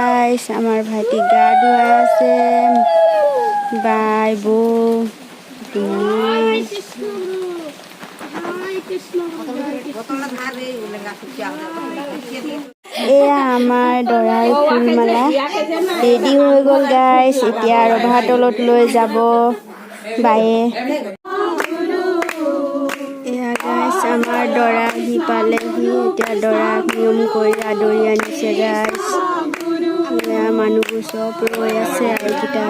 Guys, আমাৰ ভাইটি গা ধুয়ে আছে। বাই বউ এয়া আমাৰ দৰাৰ ফুলমালা ৰেডি হৈ গ'ল গাইস। এতিয়া ৰভা তলত লৈ যাব বায়ে। এয়া গাইস, আমাৰ দৰা আহি পালেহি। এতিয়া দৰাক নিয়ম কৰি আদৰি আনিছে গাইস। এয়া মানুহবোৰ চব ৰৈ আছে আৰু কিটা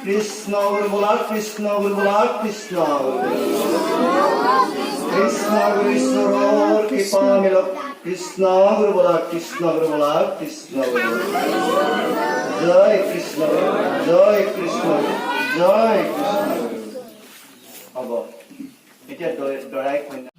কৃষ্ণ বলা কৃষ্ণ বলা কৃষ্ণ কৃষ্ণ ঈশ্বর কৃপা মিল কৃষ্ণ বলা কৃষ্ণ বলা কৃষ্ণ জয় কৃষ্ণ জয় কৃষ্ণ জয় কৃষ্ণ। হব এতিয়া দৰাই কন্যা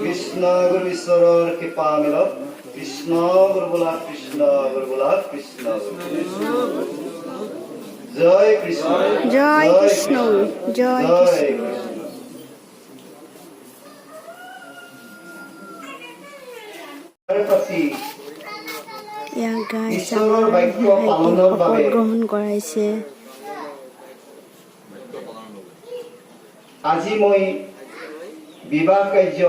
কৃষ্ণ গুরু ঈশ্বর কৃপা মিল কৃষ্ণ গুরু বলা কৃষ্ণ গুরু বলা কৃষ্ণ জয় কৃষ্ণ জয় কৃষ্ণ জয় কৃষ্ণ। এয়া গাইস, ঈশ্বৰৰ বাক্য পালনৰ বাবে গ্ৰহণ কৰাইছে। আজি মই বিবাহ কাৰ্য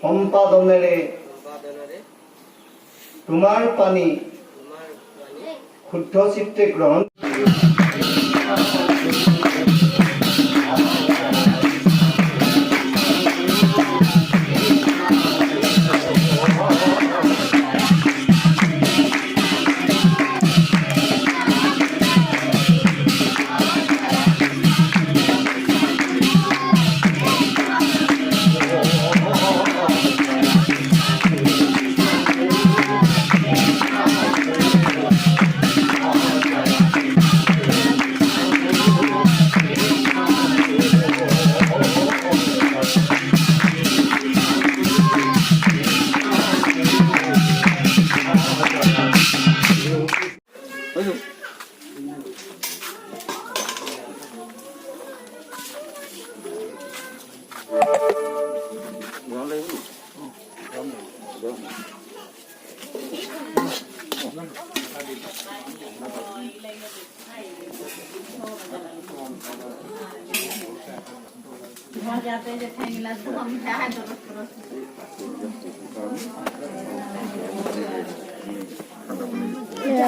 সম্পাদনেৰে তোমাৰ পানী শুদ্ধ চিত্তে গ্ৰহণ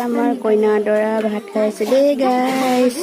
আমাৰ কইনা দৰা ভাত খাইছে দেই গাইছ।